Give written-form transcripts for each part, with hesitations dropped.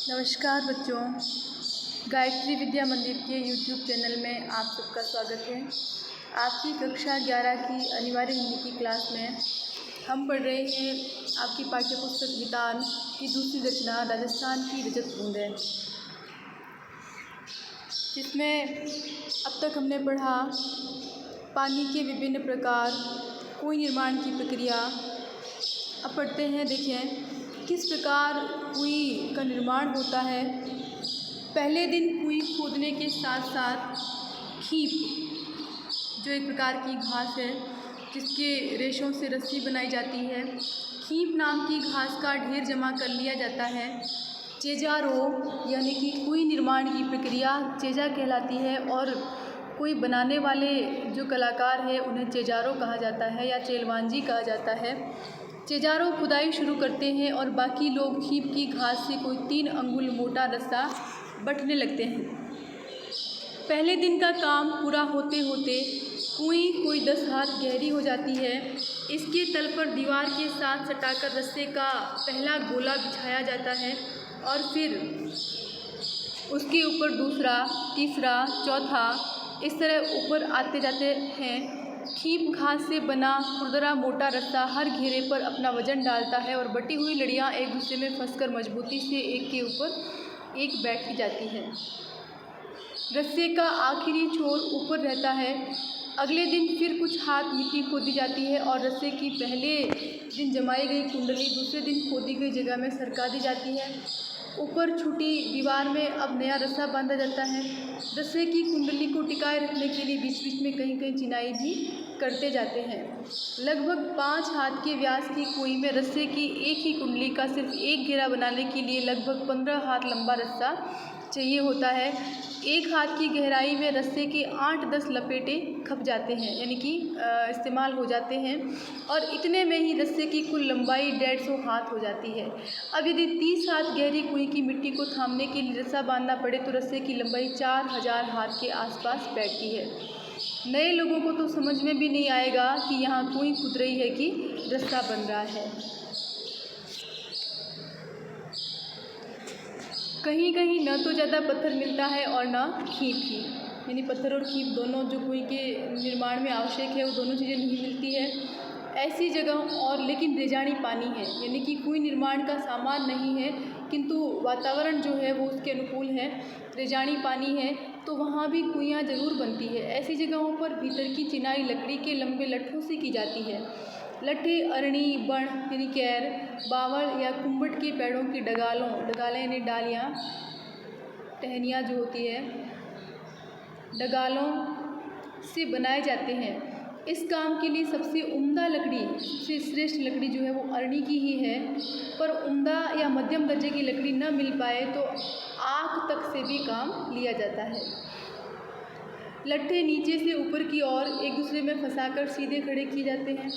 नमस्कार बच्चों, गायत्री विद्या मंदिर के YouTube चैनल में आप सबका स्वागत है। आपकी कक्षा 11 की अनिवार्य हिंदी की क्लास में हम पढ़ रहे हैं आपकी पाठ्यपुस्तक वितान की दूसरी रचना राजस्थान की रजत बूंदें, जिसमें अब तक हमने पढ़ा पानी के विभिन्न प्रकार, कुएं निर्माण की प्रक्रिया। अब पढ़ते हैं, देखें किस प्रकार कुएं का निर्माण होता है। पहले दिन कुएं खोदने के साथ साथ खीप, जो एक प्रकार की घास है जिसके रेशों से रस्सी बनाई जाती है, खीप नाम की घास का ढेर जमा कर लिया जाता है। चेजारो यानी कि कुएं निर्माण की प्रक्रिया चेजा कहलाती है और कुएं बनाने वाले जो कलाकार हैं उन्हें चेजारो कहा जाता है या चेलवांजी कहा जाता है। चेजारो खुदाई शुरू करते हैं और बाकी लोग खीप की घास से कोई 3 अंगुल मोटा रस्सा बटने लगते हैं। पहले दिन का काम पूरा होते होते कुएं कोई 10 हाथ गहरी हो जाती है। इसके तल पर दीवार के साथ सटाकर रस्से का पहला गोला बिछाया जाता है और फिर उसके ऊपर दूसरा, तीसरा, चौथा, इस तरह ऊपर आते जाते हैं। खीप घास से बना खुरदरा मोटा रस्सा हर घेरे पर अपना वजन डालता है और बटी हुई लड़ियाँ एक दूसरे में फंसकर मजबूती से एक के ऊपर एक बैठी जाती है। रस्से का आखिरी छोर ऊपर रहता है। अगले दिन फिर कुछ हाथ मिट्टी खोदी जाती है और रस्से की पहले दिन जमाई गई कुंडली दूसरे दिन खोदी गई जगह में सरका दी जाती है। ऊपर छूटी दीवार में अब नया रस्सा बांधा जाता है। रस्से की कुंडली को टिकाए रखने के लिए बीच बीच में कहीं कहीं चिनाई भी करते जाते हैं। लगभग 5 हाथ के व्यास की कुएं में रस्से की एक ही कुंडली का सिर्फ एक घेरा बनाने के लिए लगभग 15 हाथ लंबा रस्सा चाहिए होता है। 1 हाथ की गहराई में रस्से के 8-10 लपेटे खप जाते हैं, यानी कि इस्तेमाल हो जाते हैं और इतने में ही रस्से की कुल लंबाई 150 हाथ हो जाती है। अब यदि 30 हाथ गहरी कुएं की मिट्टी को थामने के लिए रस्सा बांधना पड़े तो रस्से की लंबाई 4000 हाथ के आसपास बैठती है। नए लोगों को तो समझ में भी नहीं आएगा कि यहाँ कुएं खुद रही है कि रस्सा बन रहा है। कहीं कहीं न तो ज़्यादा पत्थर मिलता है और न खीप ही, यानी पत्थर और खीप दोनों जो कुएं के निर्माण में आवश्यक है वो दोनों चीज़ें नहीं मिलती है ऐसी जगह। और लेकिन रेजानी पानी है, यानी कि कुएं निर्माण का सामान नहीं है किंतु वातावरण जो है वो उसके अनुकूल है, रेजानी पानी है, तो वहाँ भी कुइयाँ ज़रूर बनती है। ऐसी जगहों पर भीतर की चिनाई लकड़ी के लंबे लट्ठों से की जाती है। लट्ठे अरणी, बण यानी कैर, बावल या कुम्भट के पेड़ों की डगालें यानी डालियाँ, टहनियाँ जो होती है, डगालों से बनाए जाते हैं। इस काम के लिए सबसे उम्दा लकड़ी, सबसे श्रेष्ठ लकड़ी जो है वो अरणी की ही है, पर उम्दा या मध्यम दर्जे की लकड़ी न मिल पाए तो आक तक से भी काम लिया जाता है। लट्ठे नीचे से ऊपर की ओर एक दूसरे में फंसाकर सीधे खड़े किए जाते हैं।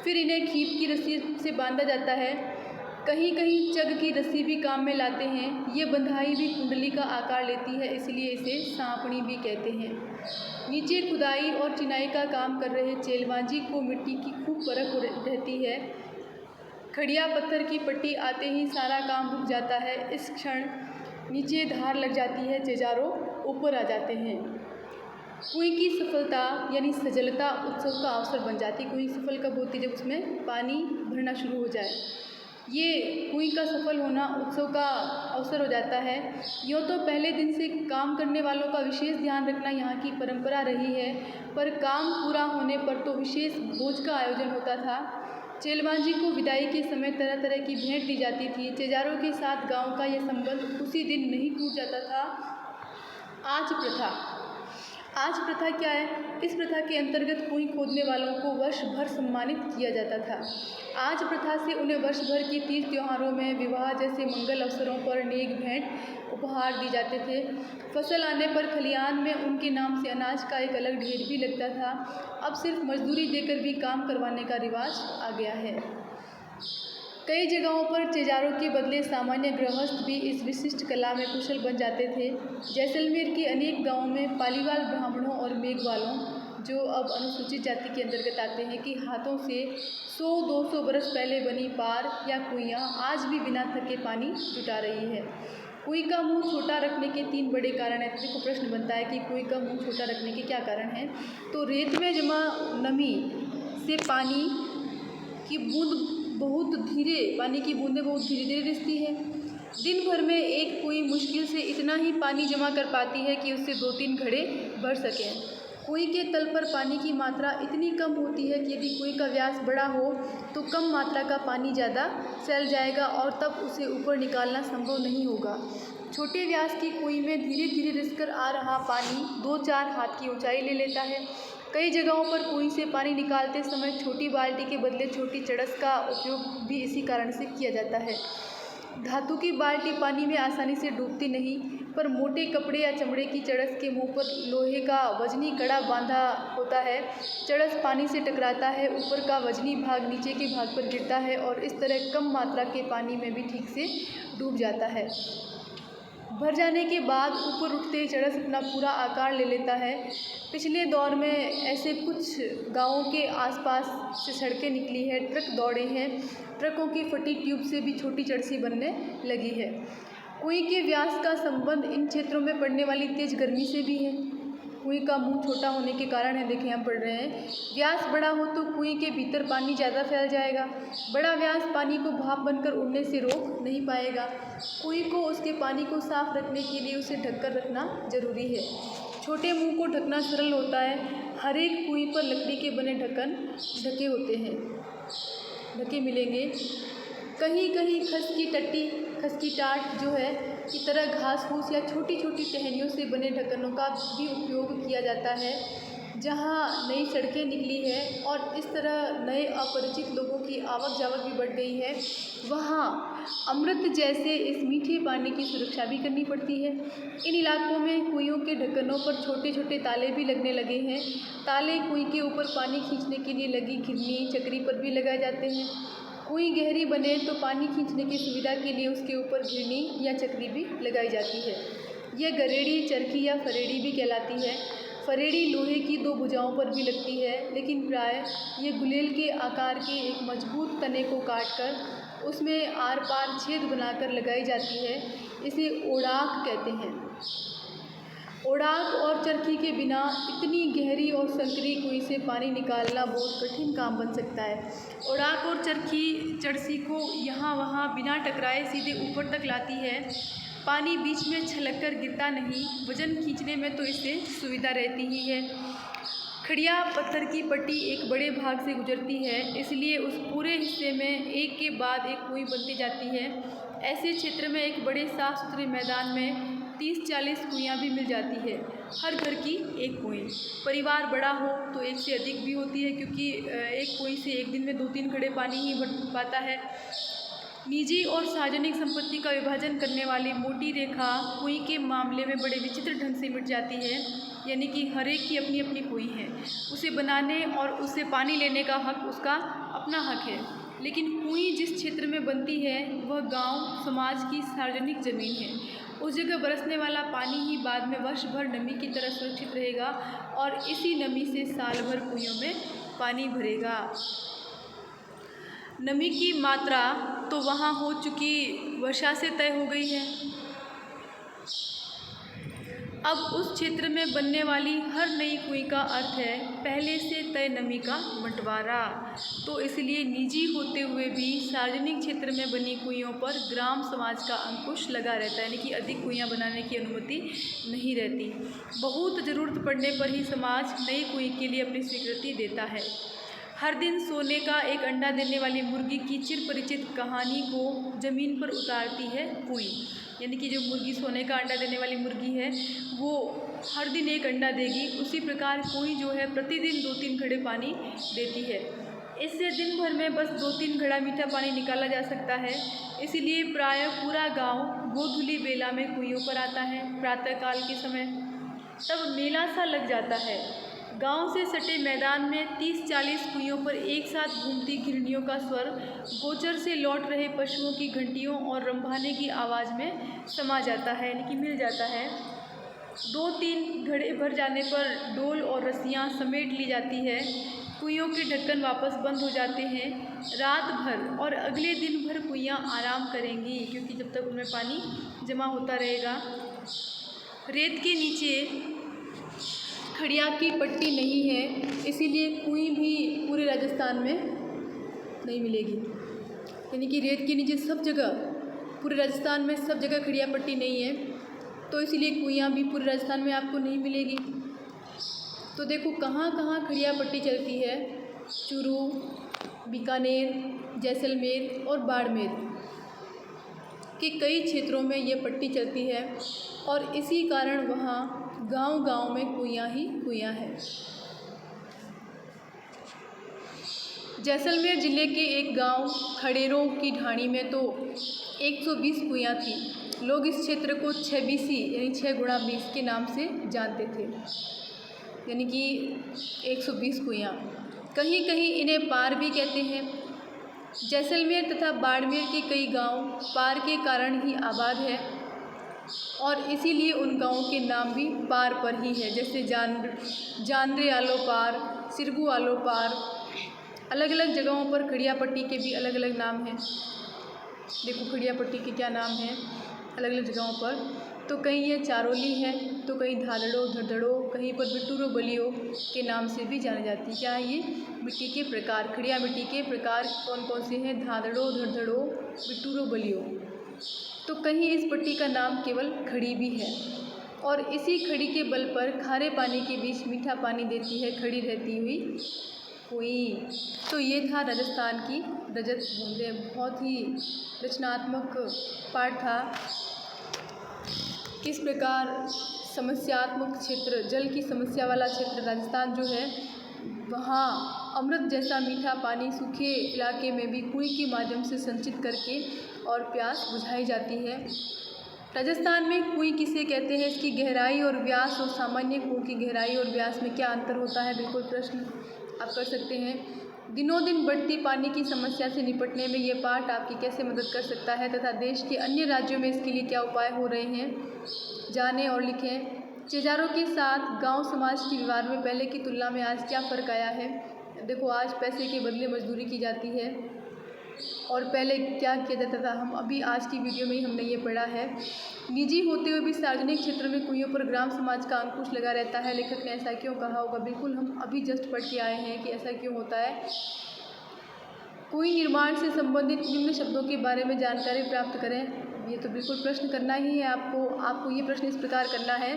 फिर इन्हें खीप की रस्सी से बांधा जाता है। कहीं कहीं चग की रस्सी भी काम में लाते हैं। ये बंधाई भी कुंडली का आकार लेती है, इसलिए इसे सांपणी भी कहते हैं। नीचे खुदाई और चिनाई का काम कर रहे चेलवांजी को मिट्टी की खूब परख रहती है। खड़िया पत्थर की पट्टी आते ही सारा काम रुक जाता है। इस क्षण नीचे धार लग जाती है, चेजारो ऊपर आ जाते हैं। कुएं की सफलता यानी सजलता उत्सव का अवसर बन जाती है। कुएं सफल कब होती है? जब उसमें पानी भरना शुरू हो जाए। ये कुएं का सफल होना उत्सव का अवसर हो जाता है। यूँ तो पहले दिन से काम करने वालों का विशेष ध्यान रखना यहाँ की परंपरा रही है, पर काम पूरा होने पर तो विशेष भोज का आयोजन होता था। चेलवांजी को विदाई के समय तरह तरह की भेंट दी जाती थी। चेजारों के साथ गांव का यह संबंध उसी दिन नहीं टूट जाता था। आज प्रथा क्या है? इस प्रथा के अंतर्गत कुएं खोदने वालों को वर्ष भर सम्मानित किया जाता था। आज प्रथा से उन्हें वर्ष भर के तीज त्योहारों में, विवाह जैसे मंगल अवसरों पर नेक भेंट उपहार दिए जाते थे। फसल आने पर खलिहान में उनके नाम से अनाज का एक अलग ढेर भी लगता था। अब सिर्फ मजदूरी देकर भी काम करवाने का रिवाज आ गया है। कई जगहों पर चेजारों के बदले सामान्य गृहस्थ भी इस विशिष्ट कला में कुशल बन जाते थे। जैसलमेर के अनेक गांवों में पालीवाल ब्राह्मणों और मेघवालों जो अब अनुसूचित जाति के अंतर्गत आते हैं, कि हाथों से 100-200 बरस पहले बनी पार या कुइयाँ आज भी बिना थके पानी जुटा रही है। कुएं का मुंह छोटा रखने के 3 बड़े कारण हैं। देखो प्रश्न बनता है कि कुएं का मुंह छोटा रखने के क्या कारण हैं। तो रेत में जमा नमी से पानी की बूंदें बहुत धीरे धीरे रिसती है। दिन भर में एक कुएं मुश्किल से इतना ही पानी जमा कर पाती है कि उससे 2-3 घड़े भर सकें। कुएं के तल पर पानी की मात्रा इतनी कम होती है कि यदि कुएं का व्यास बड़ा हो तो कम मात्रा का पानी ज़्यादा फैल जाएगा और तब उसे ऊपर निकालना संभव नहीं होगा। छोटे व्यास की कुएं में धीरे धीरे रिसकर आ रहा पानी 2-4 हाथ की ऊंचाई ले लेता है। कई जगहों पर कुएं से पानी निकालते समय छोटी बाल्टी के बदले छोटी चड़स का उपयोग भी इसी कारण से किया जाता है। धातु की बाल्टी पानी में आसानी से डूबती नहीं, पर मोटे कपड़े या चमड़े की चड़स के मुंह पर लोहे का वजनी कड़ा बांधा होता है। चड़स पानी से टकराता है, ऊपर का वजनी भाग नीचे के भाग पर गिरता है और इस तरह कम मात्रा के पानी में भी ठीक से डूब जाता है। भर जाने के बाद ऊपर उठते चड़स अपना पूरा आकार ले लेता है। पिछले दौर में ऐसे कुछ गांवों के आसपास से सड़कें निकली है, ट्रक दौड़े हैं, ट्रकों की फटी ट्यूब से भी छोटी चड़सी बनने लगी है। कुएं के व्यास का संबंध इन क्षेत्रों में पड़ने वाली तेज गर्मी से भी है। कुएं का मुंह छोटा होने के कारण है, देखिए हम पढ़ रहे हैं, व्यास बड़ा हो तो कुएं के भीतर पानी ज़्यादा फैल जाएगा। बड़ा व्यास पानी को भाप बनकर उड़ने से रोक नहीं पाएगा। कुएं को उसके पानी को साफ रखने के लिए उसे ढककर रखना जरूरी है। छोटे मुंह को ढकना सरल होता है। हर एक कुएं पर लकड़ी के बने ढक्कन ढके होते हैं, ढके मिलेंगे। कहीं कहीं खस की टाट जो है की तरह घास फूस या छोटी छोटी टहनियों से बने ढक्कनों का भी उपयोग किया जाता है। जहाँ नई सड़कें निकली है और इस तरह नए अपरिचित लोगों की आवक जावक भी बढ़ गई है, वहाँ अमृत जैसे इस मीठे पानी की सुरक्षा भी करनी पड़ती है। इन इलाकों में कुइयों के ढक्कनों पर छोटे छोटे ताले भी लगने लगे हैं। ताले कुएं के ऊपर पानी खींचने के लिए लगी घिरनी चक्री पर भी लगाए जाते हैं। कुएं गहरी बने तो पानी खींचने की सुविधा के लिए उसके ऊपर घिरनी या चक्री भी लगाई जाती है। यह गरेड़ी, चरखी या फरेड़ी भी कहलाती है। फरेड़ी लोहे की 2 भुजाओं पर भी लगती है, लेकिन प्राय ये गुलेल के आकार के एक मजबूत तने को काटकर उसमें आर पार छेद बनाकर लगाई जाती है। इसे ओड़ाक कहते हैं। ओड़ाक और चरखी के बिना इतनी गहरी और संकरी कुएं से पानी निकालना बहुत कठिन काम बन सकता है। ओड़ाक और चरखी चड़सी को यहाँ वहाँ बिना टकराए सीधे ऊपर तक लाती है। पानी बीच में छलक कर गिरता नहीं। वजन खींचने में तो इससे सुविधा रहती ही है। खड़िया पत्थर की पट्टी एक बड़े भाग से गुजरती है, इसलिए उस पूरे हिस्से में एक के बाद एक कुएं बनती जाती है। ऐसे क्षेत्र में एक बड़े साफ सुथरे मैदान में 30-40 कुइयाँ भी मिल जाती है। हर घर की एक कुएं। परिवार बड़ा हो तो एक से अधिक भी होती है, क्योंकि एक कुएं से एक दिन में 2-3 घड़े पानी ही भर पाता है। निजी और सार्वजनिक संपत्ति का विभाजन करने वाली मोटी रेखा कुएं के मामले में बड़े विचित्र ढंग से मिट जाती है। यानी कि हर एक की अपनी अपनी कुएं है, उसे बनाने और उससे पानी लेने का हक उसका अपना हक है। लेकिन कुएं जिस क्षेत्र में बनती है वह गांव समाज की सार्वजनिक ज़मीन है। उस जगह बरसने वाला पानी ही बाद में वर्ष भर नमी की तरह सुरक्षित रहेगा और इसी नमी से साल भर कुइयों में पानी भरेगा। नमी की मात्रा तो वहाँ हो चुकी वर्षा से तय हो गई है। अब उस क्षेत्र में बनने वाली हर नई कुएं का अर्थ है पहले से तय नमी का बंटवारा। तो इसलिए निजी होते हुए भी सार्वजनिक क्षेत्र में बनी कुइयों पर ग्राम समाज का अंकुश लगा रहता है, यानी कि अधिक कुइयाँ बनाने की अनुमति नहीं रहती। बहुत ज़रूरत पड़ने पर ही समाज नई कुएं के लिए अपनी स्वीकृति देता है। हर दिन सोने का एक अंडा देने वाली मुर्गी की चिर परिचित कहानी को ज़मीन पर उतारती है कुएं। यानी कि जो मुर्गी सोने का अंडा देने वाली मुर्गी है वो हर दिन एक अंडा देगी, उसी प्रकार कुएं जो है प्रतिदिन 2-3 घड़े पानी देती है। इससे दिन भर में बस 2-3 घड़ा मीठा पानी निकाला जा सकता है। इसीलिए प्रायः पूरा गांव गोधूली बेला में कुइयों पर आता है प्रातःकाल के समय। तब मेला सा लग जाता है। गांव से सटे मैदान में 30-40 कुइयों पर एक साथ घूमती घिरनियों का स्वर गोचर से लौट रहे पशुओं की घंटियों और रंभाने की आवाज़ में समा जाता है, यानी कि मिल जाता है। 2-3 घड़े भर जाने पर डोल और रस्सियाँ समेट ली जाती है। कुइयों के ढक्कन वापस बंद हो जाते हैं। रात भर और अगले दिन भर कुइयाँ आराम करेंगी, क्योंकि जब तक उनमें पानी जमा होता रहेगा। रेत के नीचे खड़िया की पट्टी नहीं है, इसीलिए कुई भी पूरे राजस्थान में नहीं मिलेगी। यानी कि रेत के नीचे सब जगह, पूरे राजस्थान में सब जगह खड़िया पट्टी नहीं है, तो इसीलिए कुइयाँ भी पूरे राजस्थान में आपको नहीं मिलेगी। तो देखो कहाँ कहाँ खड़िया पट्टी चलती है। चूरू, बीकानेर, जैसलमेर और बाड़मेर के कई क्षेत्रों में ये पट्टी चलती है, और इसी कारण वहाँ गांव-गांव में कुइयाँ ही कुइयाँ हैं। जैसलमेर ज़िले के एक गांव खड़ेरों की ढाणी में तो 120 कुइयाँ थी। लोग इस क्षेत्र को 6बीसी यानी 6 गुणा 20 के नाम से जानते थे, यानी कि 120 कुइयाँ। कहीं कहीं इन्हें पार भी कहते हैं। जैसलमेर तथा बाड़मेर के कई गांव पार के कारण ही आबाद है, और इसीलिए उन गाँवों के नाम भी पार पर ही है। जैसे जांद्रे आलो पार, सिरगू आलो पार। अलग अलग जगहों पर खड़िया पट्टी के भी अलग अलग नाम हैं। देखो खड़िया पट्टी के क्या नाम हैं अलग अलग जगहों पर। तो कहीं ये चारोली है, तो कहीं धादड़ो, धड़धड़ो, कहीं पर बिट्टूरो बलियो के नाम से भी जानी जाती है। क्या है ये? मिट्टी के प्रकार। खड़िया मिट्टी के प्रकार कौन कौन से हैं? धादड़ो, धड़धड़ो, बिट्टूरो बलियो। तो कहीं इस पट्टी का नाम केवल खड़ी भी है, और इसी खड़ी के बल पर खारे पानी के बीच मीठा पानी देती है खड़ी रहती हुई कुई। तो ये था राजस्थान की रजत बूंदें। बहुत ही रचनात्मक पाठ था। किस प्रकार समस्यात्मक क्षेत्र, जल की समस्या वाला क्षेत्र राजस्थान जो है, वहाँ अमृत जैसा मीठा पानी सूखे इलाके में भी कुएं के माध्यम से संचित करके और प्यास बुझाई जाती है। राजस्थान में कुएं किसे कहते हैं, इसकी गहराई और व्यास और सामान्य कुओं की गहराई और व्यास में क्या अंतर होता है, बिल्कुल प्रश्न आप कर सकते हैं। दिनों दिन बढ़ती पानी की समस्या से निपटने में ये पाठ आपकी कैसे मदद कर सकता है, तथा देश के अन्य राज्यों में इसके लिए क्या उपाय हो रहे हैं, जानें और लिखें। चेजारों के साथ गांव समाज के व्यवहार में पहले की तुलना में आज क्या फ़र्क आया है। देखो आज पैसे के बदले मजदूरी की जाती है, और पहले क्या किया जाता था, हम अभी आज की वीडियो में ही हमने ये पढ़ा है। निजी होते हुए भी सार्वजनिक क्षेत्र में कुइयों पर ग्राम समाज का अंकुश लगा रहता है। लेखक ने ऐसा क्यों कहा होगा, बिल्कुल हम अभी जस्ट पढ़ के आए हैं कि ऐसा क्यों होता है। कुई निर्माण से संबंधित निम्न शब्दों के बारे में जानकारी प्राप्त करें। ये तो बिल्कुल प्रश्न करना ही है आपको ये प्रश्न इस प्रकार करना है।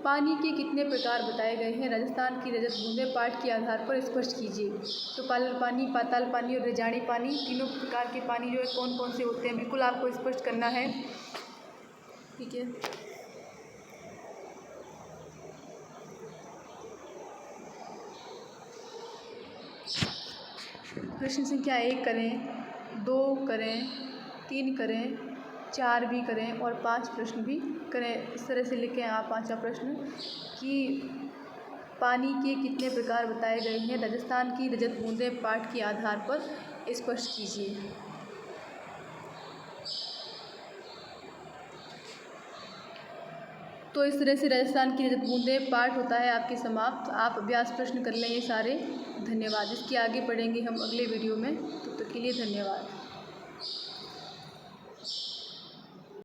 पानी के कितने प्रकार बताए गए हैं, राजस्थान की रजत बूंदें पाठ के आधार पर स्पष्ट कीजिए। तो पालल पानी, पाताल पानी और रेजाड़ी पानी, तीनों प्रकार के पानी जो है कौन कौन से होते हैं, बिल्कुल आपको स्पष्ट करना है। ठीक है, प्रश्न संख्या 1 करें, 2 करें, 3 करें, 4 भी करें और 5 प्रश्न भी करें। इस तरह से लिखें आप 5वां प्रश्न कि पानी के कितने प्रकार बताए गए हैं, राजस्थान की रजत बूंदें पाठ के आधार पर स्पष्ट कीजिए। तो इस तरह से राजस्थान की रजत बूंदें पाठ होता है आपके समाप्त। आप अभ्यास प्रश्न कर लें ये सारे। धन्यवाद। इसके आगे पढ़ेंगे हम अगले वीडियो में। तब तक के लिए धन्यवाद।